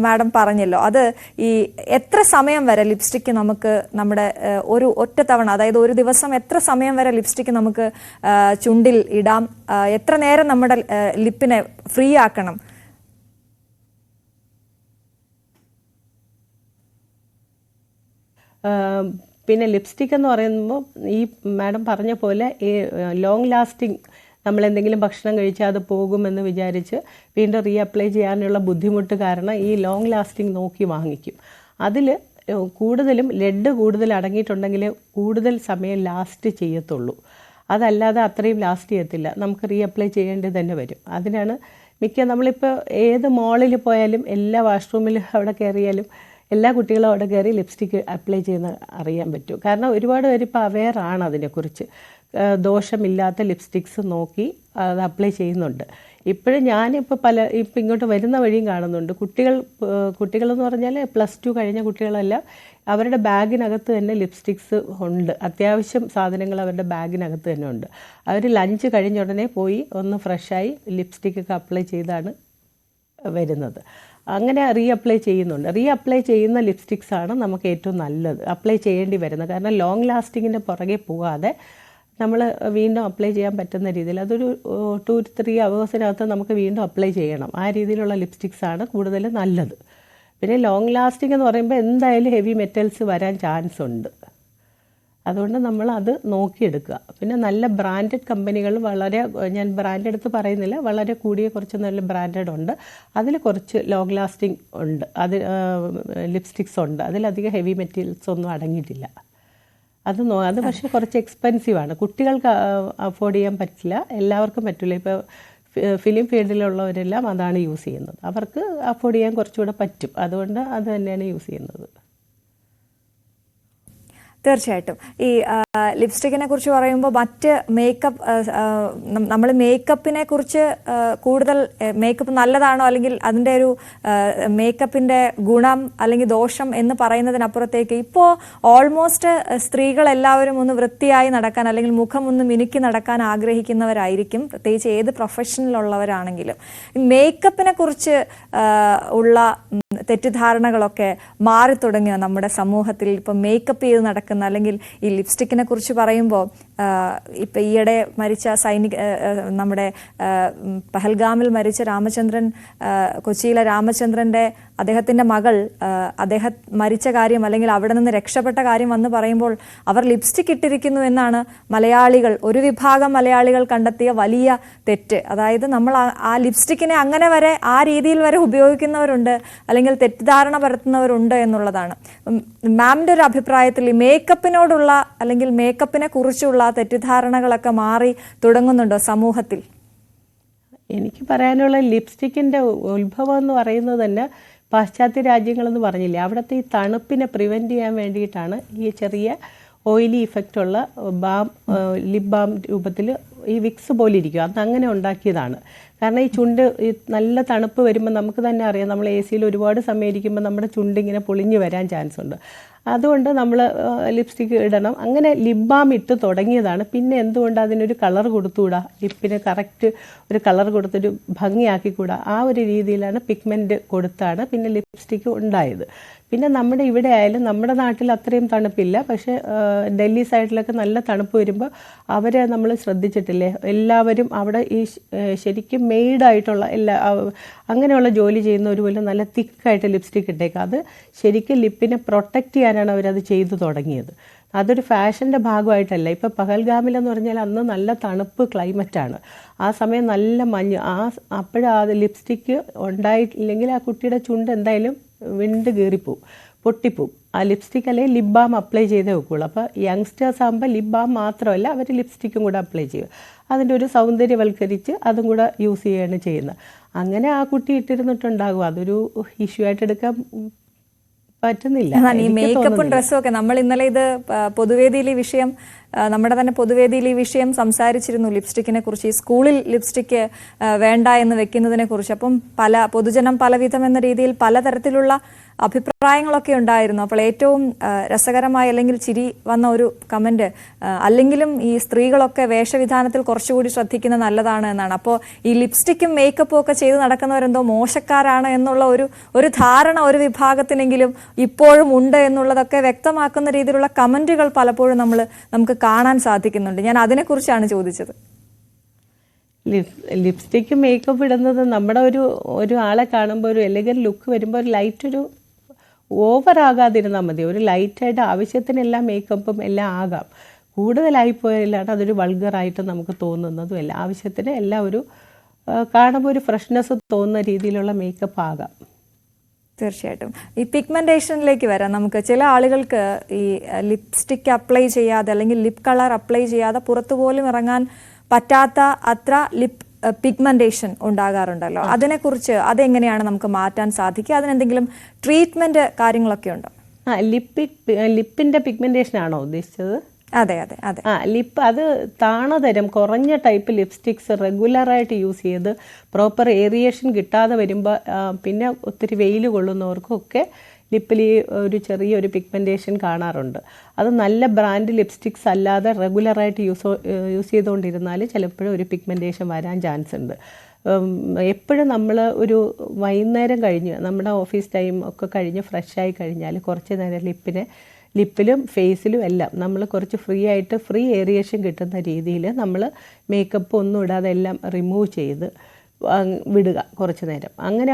മാഡം പറഞ്ഞല്ലോ. അത് ഈ എത്ര സമയം വരെ ലിപ്സ്റ്റിക്ക് നമുക്ക് നമ്മുടെ ഒരു ഒറ്റ തവണ, അതായത് ഒരു ദിവസം എത്ര സമയം വരെ ലിപ്സ്റ്റിക്ക് നമുക്ക് ചുണ്ടിൽ ഇടാം? എത്ര നേരം നമ്മുടെ ലിപ്പിനെ ഫ്രീ ആക്കണം? പിന്നെ ലിപ്സ്റ്റിക് എന്ന് പറയുമ്പോൾ ഈ മാഡം പറഞ്ഞ പോലെ ഈ ലോങ് ലാസ്റ്റിംഗ്, നമ്മളെന്തെങ്കിലും ഭക്ഷണം കഴിച്ചാൽ അത് പോകുമെന്ന് വിചാരിച്ച് വീണ്ടും റീഅപ്ലൈ ചെയ്യാനുള്ള ബുദ്ധിമുട്ട് കാരണം ഈ ലോങ് ലാസ്റ്റിംഗ് നോക്കി വാങ്ങിക്കും. അതിൽ കൂടുതലും ലെഡ് കൂടുതൽ അടങ്ങിയിട്ടുണ്ടെങ്കിൽ കൂടുതൽ സമയം ലാസ്റ്റ് ചെയ്യത്തുള്ളൂ. അതല്ലാതെ അത്രയും ലാസ്റ്റ് ചെയ്യത്തില്ല, നമുക്ക് റീഅപ്ലൈ ചെയ്യേണ്ടി തന്നെ വരും. അതിനാണ് നമ്മളിപ്പോൾ ഏത് മോളിൽ പോയാലും, എല്ലാ വാഷ്റൂമിലും അവിടെ കയറിയാലും എല്ലാ കുട്ടികളും അവിടെ കയറി ലിപ്സ്റ്റിക്ക് അപ്ലൈ ചെയ്യുന്ന അറിയാൻ പറ്റും. കാരണം ഒരുപാട് പേര് ഇപ്പോൾ അവെയറാണ് അതിനെക്കുറിച്ച്. ദോഷമില്ലാത്ത ലിപ്സ്റ്റിക്സ് നോക്കി അത് അപ്ലൈ ചെയ്യുന്നുണ്ട്. ഇപ്പോഴും ഞാനിപ്പോൾ ഇപ്പം ഇങ്ങോട്ട് വരുന്ന വഴിയും കാണുന്നുണ്ട്. കുട്ടികളെന്ന് പറഞ്ഞാൽ +2 കഴിഞ്ഞ കുട്ടികളെല്ലാം അവരുടെ ബാഗിനകത്ത് തന്നെ ലിപ്സ്റ്റിക്സ് ഉണ്ട്. അത്യാവശ്യം സാധനങ്ങൾ അവരുടെ ബാഗിനകത്ത് തന്നെ ഉണ്ട്. അവർ ലഞ്ച് കഴിഞ്ഞ ഉടനെ പോയി ഒന്ന് ഫ്രഷായി ലിപ്സ്റ്റിക്കൊക്കെ അപ്ലൈ ചെയ്താണ് വരുന്നത്. അങ്ങനെ റീഅപ്ലൈ ചെയ്യുന്നുണ്ട്. റീഅപ്ലൈ ചെയ്യുന്ന ലിപ്സ്റ്റിക്സാണ് നമുക്ക് ഏറ്റവും നല്ലത് അപ്ലൈ ചെയ്യേണ്ടി വരുന്നത്. കാരണം ലോങ് ലാസ്റ്റിങ്ങിൻ്റെ പുറകെ പോകാതെ നമ്മൾ വീണ്ടും അപ്ലൈ ചെയ്യാൻ പറ്റുന്ന രീതിയിൽ, അതൊരു 2 to 3 hours നമുക്ക് വീണ്ടും അപ്ലൈ ചെയ്യണം. ആ രീതിയിലുള്ള ലിപ്സ്റ്റിക്സാണ് കൂടുതൽ നല്ലത്. പിന്നെ ലോങ് ലാസ്റ്റിംഗ് എന്ന് പറയുമ്പോൾ എന്തായാലും ഹെവി മെറ്റൽസ് വരാൻ ചാൻസ് ഉണ്ട്. അതുകൊണ്ട് നമ്മൾ അത് നോക്കിയെടുക്കുക. പിന്നെ നല്ല ബ്രാൻഡഡ് കമ്പനികൾ, ഞാൻ ബ്രാൻഡ് എടുത്ത് പറയുന്നില്ല, വളരെ കൂടിയ കുറച്ച് നല്ല ബ്രാൻഡഡ് ഉണ്ട്. അതിൽ കുറച്ച് ലോങ് ലാസ്റ്റിംഗ് ഉണ്ട്, അത് ലിപ്സ്റ്റിക്സ് ഉണ്ട്. അതിലധികം ഹെവി മെറ്റീരിയൽസ് ഒന്നും അടങ്ങിയിട്ടില്ല. അത് പക്ഷേ കുറച്ച് എക്സ്പെൻസീവാണ്. കുട്ടികൾക്ക് അഫോർഡ് ചെയ്യാൻ പറ്റില്ല, എല്ലാവർക്കും പറ്റില്ല. ഇപ്പോൾ ഫിലിം ഫീൽഡിലുള്ളവരെല്ലാം അതാണ് യൂസ് ചെയ്യുന്നത്. അവർക്ക് അഫോർഡ് ചെയ്യാൻ കുറച്ചുകൂടെ പറ്റും. അതുകൊണ്ട് അത് തന്നെയാണ് യൂസ് ചെയ്യുന്നത്. തീർച്ചയായിട്ടും ഈ ലിപ്സ്റ്റിക്കിനെ കുറിച്ച് പറയുമ്പോൾ മറ്റ് മേക്കപ്പ്, നമ്മൾ മേക്കപ്പിനെ കുറിച്ച് കൂടുതൽ മേക്കപ്പ് നല്ലതാണോ അല്ലെങ്കിൽ അതിൻ്റെ ഒരു മേക്കപ്പിൻ്റെ ഗുണം അല്ലെങ്കിൽ ദോഷം എന്ന് പറയുന്നതിനപ്പുറത്തേക്ക് ഇപ്പോൾ ഓൾമോസ്റ്റ് സ്ത്രീകളെല്ലാവരും ഒന്ന് വൃത്തിയായി നടക്കാൻ അല്ലെങ്കിൽ മുഖം ഒന്ന് മിനുക്കി നടക്കാൻ ആഗ്രഹിക്കുന്നവരായിരിക്കും, പ്രത്യേകിച്ച് ഏത് പ്രൊഫഷനിലുള്ളവരാണെങ്കിലും. മേക്കപ്പിനെ കുറിച്ച് ഉള്ള തെറ്റിദ്ധാരണകളൊക്കെ മാറി തുടങ്ങിയ നമ്മുടെ സമൂഹത്തിൽ. ഇപ്പം മേക്കപ്പ് ചെയ്ത് നടക്കുന്ന നിൽക്കുന്ന, അല്ലെങ്കിൽ ഈ ലിപ്സ്റ്റിക്കിനെ കുറിച്ച് പറയുമ്പോൾ ഇപ്പം ഈയിടെ മരിച്ച നമ്മുടെ പഹൽഗാമിൽ മരിച്ച രാമചന്ദ്രൻ, കൊച്ചിയിലെ രാമചന്ദ്രൻ്റെ അദ്ദേഹത്തിൻ്റെ മകൾ അദ്ദേഹം മരിച്ച കാര്യം അല്ലെങ്കിൽ അവിടെ നിന്ന് രക്ഷപ്പെട്ട കാര്യം വന്ന് പറയുമ്പോൾ അവർ ലിപ്സ്റ്റിക് ഇട്ടിരിക്കുന്നു എന്നാണ് മലയാളികൾ, ഒരു വിഭാഗം മലയാളികൾ കണ്ടെത്തിയ വലിയ തെറ്റ്. അതായത് നമ്മൾ ആ ലിപ്സ്റ്റിക്കിനെ അങ്ങനെ വരെ ആ രീതിയിൽ വരെ ഉപയോഗിക്കുന്നവരുണ്ട്, അല്ലെങ്കിൽ തെറ്റിദ്ധാരണ പരത്തുന്നവരുണ്ട് എന്നുള്ളതാണ്. മാമിൻ്റെ ഒരു അഭിപ്രായത്തിൽ ഈ മേക്കപ്പിനോടുള്ള അല്ലെങ്കിൽ മേക്കപ്പിനെ കുറിച്ചുള്ള തെറ്റിദ്ധാരണകളൊക്കെ മാറി തുടങ്ങുന്നുണ്ടോ സമൂഹത്തിൽ? എനിക്ക് പറയാനുള്ള ലിപ്സ്റ്റിക്കിൻ്റെ ഉത്ഭവം എന്ന് പറയുന്നത് തന്നെ പാശ്ചാത്യ രാജ്യങ്ങളെന്ന് പറഞ്ഞില്ലേ, അവിടുത്തെ ഈ തണുപ്പിനെ പ്രിവെൻറ്റ് ചെയ്യാൻ വേണ്ടിയിട്ടാണ് ഈ ചെറിയ ഓയിലി ഇഫക്റ്റുള്ള ലിപ് ബാം രൂപത്തിൽ ഈ വിക്സ് പോലെ ഇരിക്കും, അത് അങ്ങനെ ഉണ്ടാക്കിയതാണ്. കാരണം ഈ ചുണ്ട് ഈ നല്ല തണുപ്പ് വരുമ്പോൾ നമുക്ക് തന്നെ അറിയാം, നമ്മൾ എ സിയിൽ ഒരുപാട് സമയം ഇരിക്കുമ്പോൾ നമ്മുടെ ചുണ്ട് ഇങ്ങനെ പൊളിഞ്ഞു വരാൻ ചാൻസ് ഉണ്ട്. അതുകൊണ്ട് നമ്മൾ ലിപ്സ്റ്റിക്ക് ഇടണം. അങ്ങനെ ലിപ് ബാം ഇട്ട് തുടങ്ങിയതാണ്. പിന്നെ എന്തുകൊണ്ട് അതിനൊരു കളർ കൊടുത്തുകൂടാ, ലിപ്പിന് കറക്റ്റ് ഒരു കളർ കൊടുത്തൊരു ഭംഗിയാക്കിക്കൂടാ, ആ ഒരു രീതിയിലാണ് പിഗ്മെൻറ്റ് കൊടുത്താണ് പിന്നെ ലിപ്സ്റ്റിക്ക് ഉണ്ടായത്. പിന്നെ നമ്മുടെ ഇവിടെ ആയാലും നമ്മുടെ നാട്ടിൽ അത്രയും തണുപ്പില്ല, പക്ഷേ ഡൽഹി സൈഡിലൊക്കെ നല്ല തണുപ്പ് വരുമ്പോൾ അവരെ നമ്മൾ ശ്രദ്ധിച്ചിട്ടില്ലേ, എല്ലാവരും അവിടെ ഈ ശരിക്കും മെയ്ഡായിട്ടുള്ള അങ്ങനെയുള്ള ജോലി ചെയ്യുന്നവർ പോലും നല്ല തിക്കായിട്ട് ലിപ്സ്റ്റിക് ഇട്ടേക്കുക. അത് ശരിക്കും ലിപ്പിനെ പ്രൊട്ടക്റ്റ് ചെയ്യാനാണ് അവരത് ചെയ്തു തുടങ്ങിയത്. അതൊരു ഫാഷൻ്റെ ഭാഗമായിട്ടല്ല. ഇപ്പോൾ പഹൽഗാമിലെന്ന് പറഞ്ഞാൽ അന്ന് നല്ല തണുപ്പ് ക്ലൈമറ്റാണ്, ആ സമയം നല്ല മഞ്ഞ്, അപ്പോഴാ അത് ലിപ്സ്റ്റിക്ക് ഉണ്ടായിട്ടില്ലെങ്കിൽ ആ കുട്ടിയുടെ ചുണ്ട് എന്തായാലും വിണ്ട് കീറിപ്പോവും, പൊട്ടിപ്പോവും. ആ ലിപ്സ്റ്റിക് അല്ലെങ്കിൽ ലിപ് ബാം അപ്ലൈ ചെയ്തേ വെക്കുള്ളൂ. അപ്പോൾ യങ്സ്റ്റേഴ്സ് ആകുമ്പോൾ ലിപ് ബാം മാത്രമല്ല അവർ ലിപ്സ്റ്റിക്കും കൂടെ അപ്ലൈ ചെയ്യും, അതിൻ്റെ ഒരു സൗന്ദര്യവൽക്കരിച്ച് അതും കൂടെ യൂസ് ചെയ്യുകയാണ് ചെയ്യുന്നത്. അങ്ങനെ ആ കുട്ടി ഇട്ടിരുന്നിട്ടുണ്ടാകും, അതൊരു ഇഷ്യൂ ആയിട്ട് എടുക്കാൻ പറ്റുന്നില്ല. ഈ മേക്കപ്പും ഡ്രസ്സും ഒക്കെ നമ്മൾ ഇന്നലെ ഇത് പൊതുവേദിയിൽ ഈ വിഷയം, നമ്മുടെ തന്നെ പൊതുവേദിയിൽ ഈ വിഷയം സംസാരിച്ചിരുന്നു, ലിപ്സ്റ്റിക്കിനെ കുറിച്ച്, ഈ സ്കൂളിൽ ലിപ്സ്റ്റിക്ക് വേണ്ട എന്ന് വെക്കുന്നതിനെ കുറിച്ച്. അപ്പം പൊതുജനം പലവിധം എന്ന രീതിയിൽ പലതരത്തിലുള്ള അഭിപ്രായങ്ങളൊക്കെ ഉണ്ടായിരുന്നു. അപ്പോൾ ഏറ്റവും രസകരമായ അല്ലെങ്കിൽ ചിരി വന്ന ഒരു കമന്റ്, അല്ലെങ്കിലും ഈ സ്ത്രീകളൊക്കെ വേഷവിധാനത്തിൽ കുറച്ചുകൂടി ശ്രദ്ധിക്കുന്നത് നല്ലതാണ് എന്നാണ്. അപ്പോൾ ഈ ലിപ്സ്റ്റിക്കും മേക്കപ്പും ഒക്കെ ചെയ്ത് നടക്കുന്നവരെന്തോ മോശക്കാരാണ് എന്നുള്ള ഒരു ധാരണ ഒരു വിഭാഗത്തിനെങ്കിലും ഇപ്പോഴും ഉണ്ട് എന്നുള്ളതൊക്കെ വ്യക്തമാക്കുന്ന രീതിയിലുള്ള കമന്റുകൾ പലപ്പോഴും നമുക്ക് കാണാൻ സാധിക്കുന്നുണ്ട്. ഞാൻ അതിനെക്കുറിച്ചാണ് ചോദിച്ചത്. ലിപ്സ്റ്റിക്ക് മേക്കപ്പ് ഇടുന്നത് നമ്മുടെ ഒരു ആളെ കാണുമ്പോൾ ഒരു എലഗന്റ് ലുക്ക് വരുമ്പോൾ ഒരു ലൈറ്റ്, ഒരു ഓവർ ആകാതിരുന്നാൽ മതി. ഒരു ലൈറ്റായിട്ട് ആവശ്യത്തിനെല്ലാം മേക്കപ്പും എല്ലാം ആകാം. കൂടുതലായി പോയാലാണ് അതൊരു വൾഗറായിട്ട് നമുക്ക് തോന്നുന്നതും എല്ലാം. ആവശ്യത്തിന് എല്ലാം ഒരു കാണുമ്പോൾ ഒരു ഫ്രഷ്നെസ് തോന്നുന്ന രീതിയിലുള്ള മേക്കപ്പ് ആകാം. തീർച്ചയായിട്ടും. ഈ പിഗ്മെന്റേഷനിലേക്ക് വരാം നമുക്ക്. ചില ആളുകൾക്ക് ഈ ലിപ്സ്റ്റിക് അപ്ലൈ ചെയ്യാതെ അല്ലെങ്കിൽ ലിപ് കളർ അപ്ലൈ ചെയ്യാതെ പുറത്തു പോലും ഇറങ്ങാൻ പറ്റാത്ത അത്ര ലിപ് പിഗ്മെന്റേഷൻ ഉണ്ടാകാറുണ്ടല്ലോ. അതിനെക്കുറിച്ച് അതെങ്ങനെയാണ് നമുക്ക് മാറ്റാൻ സാധിക്കുക? അതിനെന്തെങ്കിലും ട്രീറ്റ്മെന്റ് കാര്യങ്ങളൊക്കെ ഉണ്ടോ? ലിപ്പിന്റെ പിഗ്മെന്റേഷൻ ആണോ ഉദ്ദേശിച്ചത്? അതെ അതെ അതെ. ലിപ്പ് അത് താണതരം കുറഞ്ഞ ടൈപ്പ് ലിപ്സ്റ്റിക്സ് റെഗുലറായിട്ട് യൂസ് ചെയ്ത് പ്രോപ്പർ ഏരിയേഷൻ കിട്ടാതെ വരുമ്പോൾ പിന്നെ ഒത്തിരി വെയിൽ കൊള്ളുന്നവർക്കൊക്കെ ലിപ്പിൽ ഒരു ചെറിയൊരു പിഗ്മെൻറ്റേഷൻ കാണാറുണ്ട്. അത് നല്ല ബ്രാൻഡ് ലിപ്സ്റ്റിക്സ് അല്ലാതെ റെഗുലറായിട്ട് യൂസ് ചെയ്തുകൊണ്ടിരുന്നാൽ ചിലപ്പോഴും ഒരു പിഗ്മെൻറ്റേഷൻ വരാൻ ചാൻസ് ഉണ്ട്. എപ്പോഴും നമ്മൾ ഒരു വൈകുന്നേരം കഴിഞ്ഞ് നമ്മുടെ ഓഫീസ് ടൈം ഒക്കെ കഴിഞ്ഞ് ഫ്രഷായി കഴിഞ്ഞാൽ കുറച്ച് നേരം ലിപ്പിലും ഫേസിലും എല്ലാം നമ്മൾ കുറച്ച് ഫ്രീ ഏരിയേഷൻ കിട്ടുന്ന രീതിയിൽ നമ്മൾ മേക്കപ്പ് ഒന്നും ഇടാതെ എല്ലാം റിമൂവ് ചെയ്ത് വിടുക കുറച്ച് നേരം. അങ്ങനെ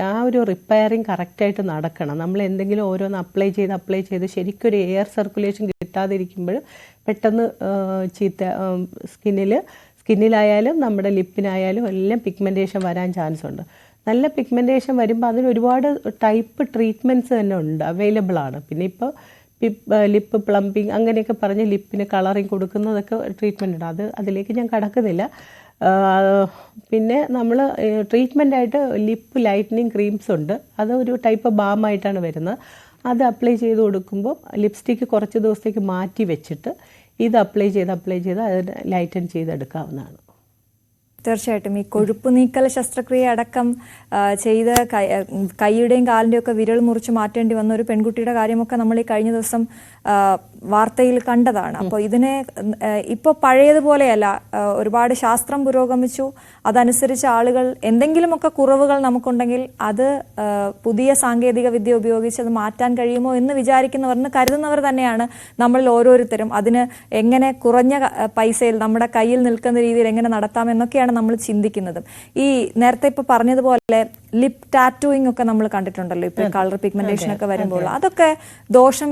ആ ഒരു റിപ്പയറിങ് കറക്റ്റായിട്ട് നടക്കണം. നമ്മൾ എന്തെങ്കിലും ഓരോന്ന് അപ്ലൈ ചെയ്ത് ശരിക്കൊരു എയർ സർക്കുലേഷൻ കിട്ടാതിരിക്കുമ്പോൾ പെട്ടെന്ന് സ്കിന്നിലായാലും നമ്മുടെ ലിപ്പിനായാലും എല്ലാം പിഗ്മെൻറ്റേഷൻ വരാൻ ചാൻസ് ഉണ്ട്. നല്ല പിഗ്മെൻറ്റേഷൻ വരുമ്പോൾ അതിന് ഒരുപാട് ടൈപ്പ് ട്രീറ്റ്മെൻറ്റ്സ് തന്നെ ഉണ്ട്, അവൈലബിൾ ആണ്. പിന്നെ ഇപ്പോൾ ലിപ്പ് പ്ലംബിങ് അങ്ങനെയൊക്കെ പറഞ്ഞ് ലിപ്പിന് കളറിങ് കൊടുക്കുന്നതൊക്കെ ട്രീറ്റ്മെൻ്റ് ഉണ്ട്. അതിലേക്ക് ഞാൻ കടക്കുന്നില്ല. പിന്നെ നമ്മൾ ട്രീറ്റ്മെൻറ്റായിട്ട് ലിപ്പ് ലൈറ്റനിങ് ക്രീംസ് ഉണ്ട്. അത് ഒരു ടൈപ്പ് ബാമായിട്ടാണ് വരുന്നത്. അത് അപ്ലൈ ചെയ്ത് കൊടുക്കുമ്പോൾ ലിപ്സ്റ്റിക്ക് കുറച്ച് ദിവസത്തേക്ക് മാറ്റി വെച്ചിട്ട് ഇത് അപ്ലൈ ചെയ്ത് അത് ലൈറ്റൻ ചെയ്തെടുക്കാവുന്നതാണ്. തീർച്ചയായിട്ടും ഈ കൊഴുപ്പ് നീക്കൽ ശസ്ത്രക്രിയ അടക്കം ചെയ്ത് കൈയുടെയും കാലിൻ്റെയും ഒക്കെ വിരൽ മുറിച്ച് മാറ്റേണ്ടി വന്ന ഒരു പെൺകുട്ടിയുടെ കാര്യമൊക്കെ നമ്മൾ ഈ കഴിഞ്ഞ ദിവസം വാർത്തയിൽ കണ്ടതാണ്. അപ്പോൾ ഇതിനെ ഇപ്പോൾ പഴയതുപോലെയല്ല, ഒരുപാട് ശാസ്ത്രം പുരോഗമിച്ചു. അതനുസരിച്ച് ആളുകൾ എന്തെങ്കിലുമൊക്കെ കുറവുകൾ നമുക്കുണ്ടെങ്കിൽ അത് പുതിയ സാങ്കേതിക വിദ്യ ഉപയോഗിച്ച് അത് മാറ്റാൻ കഴിയുമോ എന്ന് വിചാരിക്കുന്നവരെന്ന് കരുതുന്നവർ തന്നെയാണ് നമ്മളിൽ ഓരോരുത്തരും. അതിന് എങ്ങനെ കുറഞ്ഞ പൈസയിൽ നമ്മുടെ കയ്യിൽ നിൽക്കുന്ന രീതിയിൽ എങ്ങനെ നടത്താം എന്നൊക്കെയാണ് നമ്മൾ ചിന്തിക്കുന്നത്. ഈ നേരത്തെ ഇപ്പൊ പറഞ്ഞതുപോലെ ലിപ് ടാറ്റൂയിങ് ഒക്കെ നമ്മൾ കണ്ടിട്ടുണ്ടല്ലോ, ഇപ്പൊ കളർ പിഗ്മെന്റേഷൻ ഒക്കെ വരുമ്പോൾ അതൊക്കെ ദോഷം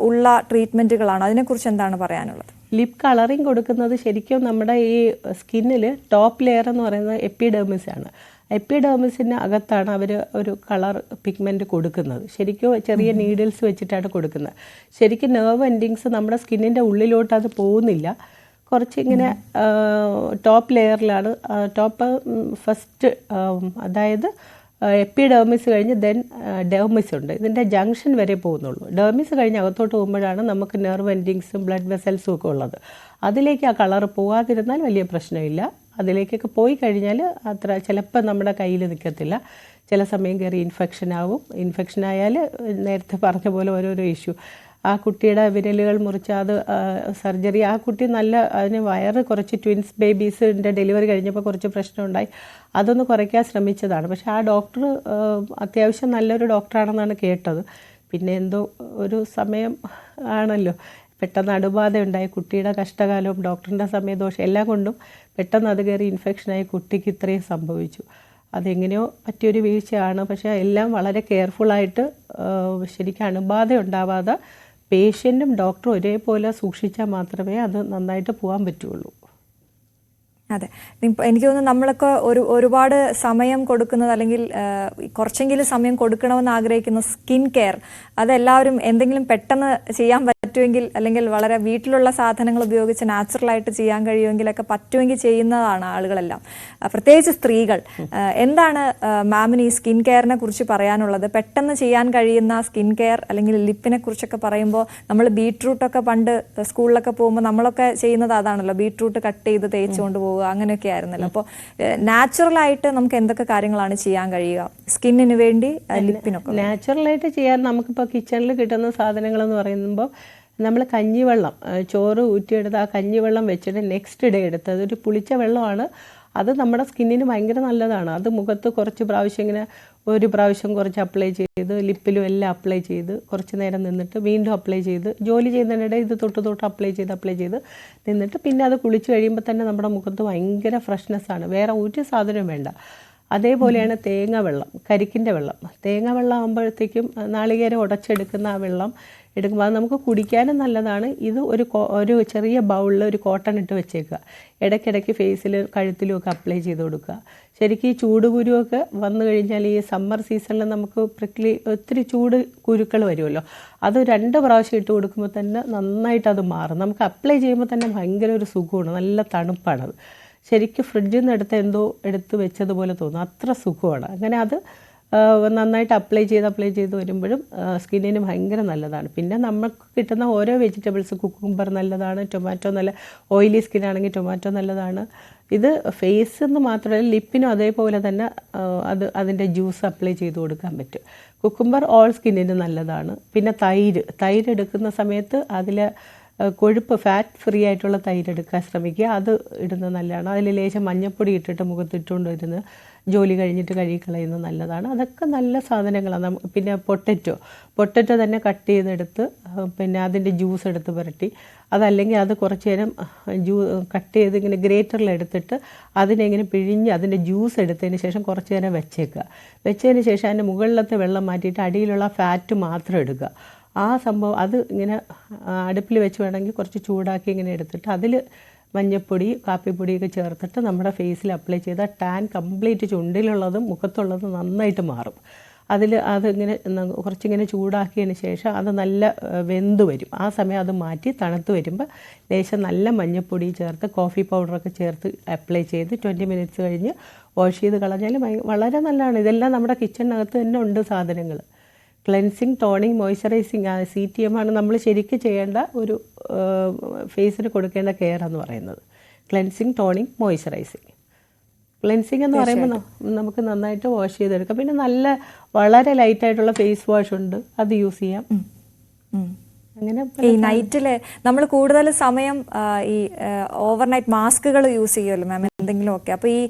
ഉള്ള ട്രീറ്റ്മെന്റുകളാണ്. അതിനെക്കുറിച്ച് എന്താണ് പറയാനുള്ളത്? ലിപ് കളറിങ് കൊടുക്കുന്നത് ശരിക്കും നമ്മുടെ ഈ സ്കിന്നിൽ ടോപ്പ് ലെയർ എന്ന് പറയുന്നത് എപ്പിഡെർമിസ് ആണ്. എപ്പിഡെർമിസിന് അകത്താണ് അവർ ഒരു കളർ പിഗ്മെൻറ്റ് കൊടുക്കുന്നത്. ശരിക്കും ചെറിയ നീഡിൽസ് വെച്ചിട്ടാണ് കൊടുക്കുന്നത്. ശരിക്കും നെർവ് എൻഡിങ്സ് നമ്മുടെ സ്കിന്നിൻ്റെ ഉള്ളിലോട്ട് അത് പോകുന്നില്ല. കുറച്ചിങ്ങനെ ടോപ്പ് ലെയറിലാണ്. ടോപ്പ് ഫസ്റ്റ് അതായത് എപ്പിഡെർമിസ് കഴിഞ്ഞ് ദെൻ ഡെർമിസ് ഉണ്ട്. ഇതിൻ്റെ ജംഗ്ഷൻ വരെ പോകുന്നുള്ളൂ. ഡെർമിസ് കഴിഞ്ഞ് അകത്തോട്ട് പോകുമ്പോഴാണ് നമുക്ക് നെർവ് എൻഡിങ്സും ബ്ലഡ് വെസൽസും ഒക്കെ ഉള്ളത്. അതിലേക്ക് ആ കളർ പോകാതിരുന്നാൽ വലിയ പ്രശ്നമില്ല. അതിലേക്കൊക്കെ പോയി കഴിഞ്ഞാൽ അത്ര ചിലപ്പോൾ നമ്മുടെ കയ്യിൽ നിൽക്കത്തില്ല. ചില സമയം കയറി ഇൻഫെക്ഷൻ ആവും. ഇൻഫെക്ഷൻ ആയാൽ നേരത്തെ പറഞ്ഞ പോലെ ഓരോരോ ഇഷ്യൂ. ആ കുട്ടിയുടെ വിരലുകൾ മുറിച്ച് അത് സർജറി, ആ കുട്ടി നല്ല അതിന് വയറ് കുറച്ച് ട്വിൻസ് ബേബീസിൻ്റെ ഡെലിവറി കഴിഞ്ഞപ്പോൾ കുറച്ച് പ്രശ്നമുണ്ടായി. അതൊന്ന് കുറയ്ക്കാൻ ശ്രമിച്ചതാണ്. പക്ഷേ ആ ഡോക്ടർ അത്യാവശ്യം നല്ലൊരു ഡോക്ടറാണെന്നാണ് കേട്ടത്. പിന്നെ എന്തോ ഒരു സമയം ആണല്ലോ, പെട്ടെന്ന് അണുബാധ ഉണ്ടായി. കുട്ടിയുടെ കഷ്ടകാലവും ഡോക്ടറിൻ്റെ സമയദോഷം എല്ലാം കൊണ്ടും പെട്ടെന്ന് അത് കയറി ഇൻഫെക്ഷനായി കുട്ടിക്ക് ഇത്രയും സംഭവിച്ചു. അതെങ്ങനെയോ പറ്റിയൊരു വീഴ്ചയാണ്. പക്ഷേ എല്ലാം വളരെ കെയർഫുള്ളായിട്ട് ശരിക്കും അണുബാധ ഉണ്ടാവാതെ പേഷ്യൻറ്റും ഡോക്ടറും ഒരേപോലെ സൂക്ഷിച്ചാൽ മാത്രമേ അത് നന്നായിട്ട് പോകാൻ പറ്റുള്ളൂ. അതെ, എനിക്ക് തോന്നുന്നു നമ്മളൊക്കെ ഒരുപാട് സമയം കൊടുക്കുന്നത്, അല്ലെങ്കിൽ കുറച്ചെങ്കിലും സമയം കൊടുക്കണമെന്ന് ആഗ്രഹിക്കുന്ന സ്കിൻ കെയർ, അതെല്ലാവരും എന്തെങ്കിലും പെട്ടെന്ന് ചെയ്യാൻ പറ്റുമെങ്കിൽ, അല്ലെങ്കിൽ വളരെ വീട്ടിലുള്ള സാധനങ്ങൾ ഉപയോഗിച്ച് നാച്ചുറലായിട്ട് ചെയ്യാൻ കഴിയുമെങ്കിലൊക്കെ പറ്റുമെങ്കിൽ ചെയ്യുന്നതാണ് ആളുകളെല്ലാം, പ്രത്യേകിച്ച് സ്ത്രീകൾ. എന്താണ് മാമിന് ഈ സ്കിൻ കെയറിനെ കുറിച്ച് പറയാനുള്ളത്? പെട്ടെന്ന് ചെയ്യാൻ കഴിയുന്ന സ്കിൻ കെയർ അല്ലെങ്കിൽ ലിപ്പിനെ കുറിച്ചൊക്കെ പറയുമ്പോൾ നമ്മൾ ബീട്രൂട്ടൊക്കെ പണ്ട് സ്കൂളിലൊക്കെ പോകുമ്പോൾ നമ്മളൊക്കെ ചെയ്യുന്നത് അതാണല്ലോ, ബീട്രൂട്ട് കട്ട് ചെയ്ത് തേച്ചുകൊണ്ട് പോകുക, അങ്ങനെയൊക്കെ ആയിരുന്നല്ലോ. അപ്പോൾ നാച്ചുറലായിട്ട് നമുക്ക് എന്തൊക്കെ കാര്യങ്ങളാണ് ചെയ്യാൻ കഴിയുക സ്കിന്നിന് വേണ്ടി, ലിപ്പിനൊക്കെ? നാച്ചുറലായിട്ട് ചെയ്യാൻ നമുക്കിപ്പോൾ കിച്ചണിൽ കിട്ടുന്ന സാധനങ്ങളെന്ന് പറയുമ്പോൾ നമ്മൾ കഞ്ഞിവെള്ളം, ചോറ് ഊറ്റിയെടുത്ത് ആ കഞ്ഞിവെള്ളം വെച്ചിട്ട് നെക്സ്റ്റ് ഡേ എടുത്ത്, അതൊരു പുളിച്ച വെള്ളമാണ്. അത് നമ്മുടെ സ്കിന്നിന് ഭയങ്കര നല്ലതാണ്. അത് മുഖത്ത് കുറച്ച് പ്രാവശ്യം ഇങ്ങനെ ഒരു പ്രാവശ്യം കുറച്ച് അപ്ലൈ ചെയ്ത് ലിപ്പിലും എല്ലാം അപ്ലൈ ചെയ്ത് കുറച്ച് നേരം നിന്നിട്ട് വീണ്ടും അപ്ലൈ ചെയ്ത്, ജോലി ചെയ്യുന്നതിനിടെ ഇത് തൊട്ട് അപ്ലൈ ചെയ്ത് നിന്നിട്ട് പിന്നെ അത് കുളിച്ച് കഴിയുമ്പോൾ തന്നെ നമ്മുടെ മുഖത്ത് ഭയങ്കര ഫ്രഷ്നെസ്സാണ്. വേറെ ഒരു സാധനവും വേണ്ട. അതേപോലെയാണ് തേങ്ങാവെള്ളം, കരിക്കിൻ്റെ വെള്ളം. തേങ്ങാവെള്ളം ആകുമ്പോഴത്തേക്കും നാളികേരം ഉടച്ചെടുക്കുന്ന ആ വെള്ളം എടുക്കുമ്പോൾ അത് നമുക്ക് കുടിക്കാനും നല്ലതാണ്. ഇത് ഒരു ചെറിയ ബൗളിൽ ഒരു കോട്ടൺ ഇട്ട് വെച്ചേക്കുക. ഇടയ്ക്കിടയ്ക്ക് ഫേസിൽ കഴുത്തിലും ഒക്കെ അപ്ലൈ ചെയ്ത് കൊടുക്കുക. ശരിക്കും ഈ ചൂടുകുരുവൊക്കെ വന്നു കഴിഞ്ഞാൽ ഈ സമ്മർ സീസണിൽ നമുക്ക് ഒത്തിരി ചൂട് കുരുക്കൾ വരുമല്ലോ, അത് 2 പ്രാവശ്യം ഇട്ട് കൊടുക്കുമ്പോൾ തന്നെ നന്നായിട്ട് അത് മാറും. നമുക്ക് അപ്ലൈ ചെയ്യുമ്പോൾ തന്നെ ഭയങ്കര ഒരു സുഖമാണ്, നല്ല തണുപ്പാണത്. ശരിക്കും ഫ്രിഡ്ജിൽ നിന്ന് എടുത്ത് വെച്ചതുപോലെ തോന്നും, അത്ര സുഖമാണ്. അങ്ങനെ അത് നന്നായിട്ട് അപ്ലൈ ചെയ്ത് വരുമ്പോഴും സ്കിന്നിന് ഭയങ്കര നല്ലതാണ്. പിന്നെ നമുക്ക് കിട്ടുന്ന ഓരോ വെജിറ്റബിൾസ്, കുക്കുംബർ നല്ലതാണ്, ടൊമാറ്റോ നല്ല ഓയിലി സ്കിന്നാണെങ്കിൽ ടൊമാറ്റോ നല്ലതാണ്. ഇത് ഫേസിന് മാത്രമല്ല ലിപ്പിനും അതേപോലെ തന്നെ അതിൻ്റെ ജ്യൂസ് അപ്ലൈ ചെയ്ത് കൊടുക്കാൻ പറ്റും. കുക്കുംബർ ഓൾ സ്കിന്നിന് നല്ലതാണ്. പിന്നെ തൈര് എടുക്കുന്ന സമയത്ത് അതിൽ കൊഴുപ്പ് ഫാറ്റ് ഫ്രീ ആയിട്ടുള്ള തൈര് എടുക്കാൻ ശ്രമിക്കുക. അത് ഇടുന്നത് നല്ലതാണ്. അതിൽ ലേശം മഞ്ഞൾപ്പൊടി ഇട്ടിട്ട് മുഖത്തിട്ടുകൊണ്ട് വരുന്നത് ജോലി കഴിഞ്ഞിട്ട് കഴുകിക്കളയുന്നത് നല്ലതാണ്. അതൊക്കെ നല്ല സാധനങ്ങളാണ്. പിന്നെ പൊട്ടറ്റോ തന്നെ കട്ട് ചെയ്തെടുത്ത് പിന്നെ അതിൻ്റെ ജ്യൂസ് എടുത്ത് പുരട്ടി, അതല്ലെങ്കിൽ അത് കുറച്ച് നേരം കട്ട് ചെയ്ത് ഇങ്ങനെ ഗ്രേറ്ററിൽ എടുത്തിട്ട് അതിനെങ്ങനെ പിഴിഞ്ഞ് അതിൻ്റെ ജ്യൂസ് എടുത്തതിന് ശേഷം കുറച്ച് നേരം വെച്ചതിന് ശേഷം അതിൻ്റെ മുകളിലത്തെ വെള്ളം മാറ്റിയിട്ട് അടിയിലുള്ള ഫാറ്റ് മാത്രം എടുക്കുക. ആ സംഭവം അത് ഇങ്ങനെ അടുപ്പിൽ വെച്ച് വേണമെങ്കിൽ കുറച്ച് ചൂടാക്കി ഇങ്ങനെ എടുത്തിട്ട് അതിൽ മഞ്ഞൾപ്പൊടി കാപ്പിപ്പൊടിയൊക്കെ ചേർത്തിട്ട് നമ്മുടെ ഫേസിൽ അപ്ലൈ ചെയ്താൽ ടാൻ കംപ്ലീറ്റ് ചുണ്ടിലുള്ളതും മുഖത്തുള്ളതും നന്നായിട്ട് മാറും. അതിങ്ങനെ കുറച്ചിങ്ങനെ ചൂടാക്കിയതിന് ശേഷം അത് നല്ല വെന്ത് വരും. ആ സമയം അത് മാറ്റി തണുത്ത് വരുമ്പോൾ ലേശം നല്ല മഞ്ഞൾപ്പൊടി ചേർത്ത് കോഫി പൗഡറൊക്കെ ചേർത്ത് അപ്ലൈ ചെയ്ത് 20 മിനിറ്റ്സ് കഴിഞ്ഞ് വാഷ് ചെയ്ത് കളഞ്ഞാൽ വളരെ നല്ലതാണ്. ഇതെല്ലാം നമ്മുടെ കിച്ചണിനകത്ത് തന്നെ ഉണ്ട് സാധനങ്ങൾ. ക്ലെൻസിങ്, ടോണിങ്, മോയ്സ്ചറൈസിങ്, CTM ആണ് നമ്മൾ ശരിക്കും ചെയ്യേണ്ട ഒരു ഫേസിന് കൊടുക്കേണ്ട കെയർ എന്ന് പറയുന്നത്. Cleansing, toning, moisturising. ക്ലെൻസിങ് എന്ന് പറയുമ്പോൾ നമുക്ക് നന്നായിട്ട് വാഷ് ചെയ്തെടുക്കാം. പിന്നെ വളരെ ലൈറ്റായിട്ടുള്ള ഫേസ് വാഷ് ഉണ്ട്, അത് യൂസ് ചെയ്യാം. അങ്ങനെ ഈ നൈറ്റില് നമ്മൾ കൂടുതൽ സമയം ഈ ഓവർനൈറ്റ് മാസ്കുകൾ യൂസ് ചെയ്യുമല്ലോ മാം, എന്തെങ്കിലുമൊക്കെ. അപ്പോൾ ഈ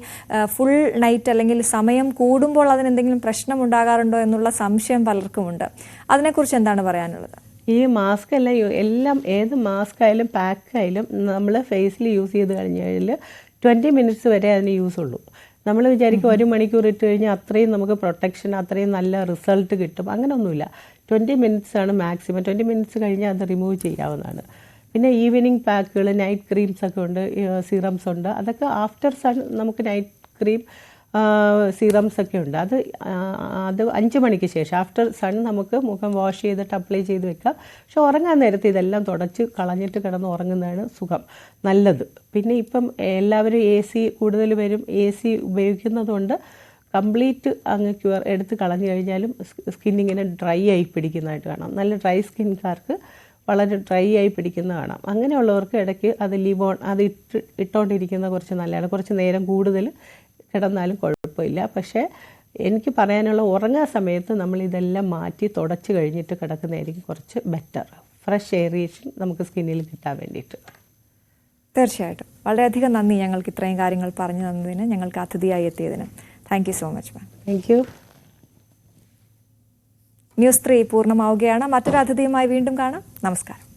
ഫുൾ നൈറ്റ് അല്ലെങ്കിൽ സമയം കൂടുമ്പോൾ അതിന് എന്തെങ്കിലും പ്രശ്നം ഉണ്ടാകാറുണ്ടോ എന്നുള്ള സംശയം പലർക്കുമുണ്ട്. അതിനെക്കുറിച്ച് എന്താണ് പറയാനുള്ളത്? ഈ മാസ്ക് എല്ലാം ഏത് മാസ്ക് ആയാലും പാക്ക് ആയാലും നമ്മൾ ഫേസിൽ യൂസ് ചെയ്ത് കഴിഞ്ഞാൽ 20 മിനിറ്റ്സ് വരെ അതിന് യൂസ് ഉള്ളൂ. നമ്മൾ വിചാരിക്കും 1 മണിക്കൂർ ഇട്ട് കഴിഞ്ഞാൽ അത്രയും നമുക്ക് പ്രൊട്ടക്ഷൻ, അത്രയും നല്ല റിസൾട്ട് കിട്ടും. അങ്ങനെയൊന്നുമില്ല. 20 മിനിറ്റ്സ് ആണ് മാക്സിമം. 20 മിനിറ്റ്സ് കഴിഞ്ഞാൽ അത് റിമൂവ് ചെയ്യാവുന്നതാണ്. പിന്നെ ഈവനിങ് പാക്കുകൾ, നൈറ്റ് ക്രീംസ് ഒക്കെ ഉണ്ട്, സീറംസ് ഉണ്ട്. അതൊക്കെ ആഫ്റ്റർ സൺ നമുക്ക് നൈറ്റ് ക്രീം, സീറംസ് ഒക്കെ ഉണ്ട്. അത് 5 മണിക്ക് ശേഷം ആഫ്റ്റർ സൺ നമുക്ക് മുഖം വാഷ് ചെയ്തിട്ട് അപ്ലൈ ചെയ്ത് വെക്കാം. പക്ഷെ ഉറങ്ങാൻ നേരത്ത് ഇതെല്ലാം തുടച്ച് കളഞ്ഞിട്ട് കിടന്ന് ഉറങ്ങുന്നതാണ് സുഖം, നല്ലത്. പിന്നെ ഇപ്പം എല്ലാവരും AC കൂടുതൽ പേരും AC ഉപയോഗിക്കുന്നതുകൊണ്ട് കംപ്ലീറ്റ് അങ്ങ് എടുത്ത് കളഞ്ഞു കഴിഞ്ഞാലും സ്കിന്നിങ്ങനെ ഡ്രൈ ആയി പിടിക്കുന്നതായിട്ട് കാണാം. നല്ല ഡ്രൈ സ്കിൻകാർക്ക് വളരെ ഡ്രൈ ആയി പിടിക്കുന്ന കാണാം. അങ്ങനെയുള്ളവർക്ക് ഇടയ്ക്ക് അത് ലിവോൺ അത് ഇട്ടുകൊണ്ടിരിക്കുന്ന കുറച്ച് നല്ലതാണ്. കുറച്ച് നേരം കൂടുതൽ കിടന്നാലും കുഴപ്പമില്ല. പക്ഷേ എനിക്ക് പറയാനുള്ള, ഉറങ്ങാൻ സമയത്ത് നമ്മൾ ഇതെല്ലാം മാറ്റി തുടച്ച് കഴിഞ്ഞിട്ട് കിടക്കുന്നതായിരിക്കും കുറച്ച് ബെറ്റർ. ഫ്രഷ് എയറേഷൻ നമുക്ക് സ്കിന്നിൽ കിട്ടാൻ വേണ്ടിയിട്ട്. തീർച്ചയായിട്ടും വളരെയധികം നന്ദി ഞങ്ങൾക്ക് ഇത്രയും കാര്യങ്ങൾ പറഞ്ഞു തന്നതിന്, ഞങ്ങൾക്ക് അതിഥിയായി എത്തിയതിന്. Thank you so much ma'am. Thank you. News 3 പൂർണ്ണമാവുകയാണ്. മറ്റൊരു അതിഥിയുമായി വീണ്ടും കാണാം. നമസ്കാരം.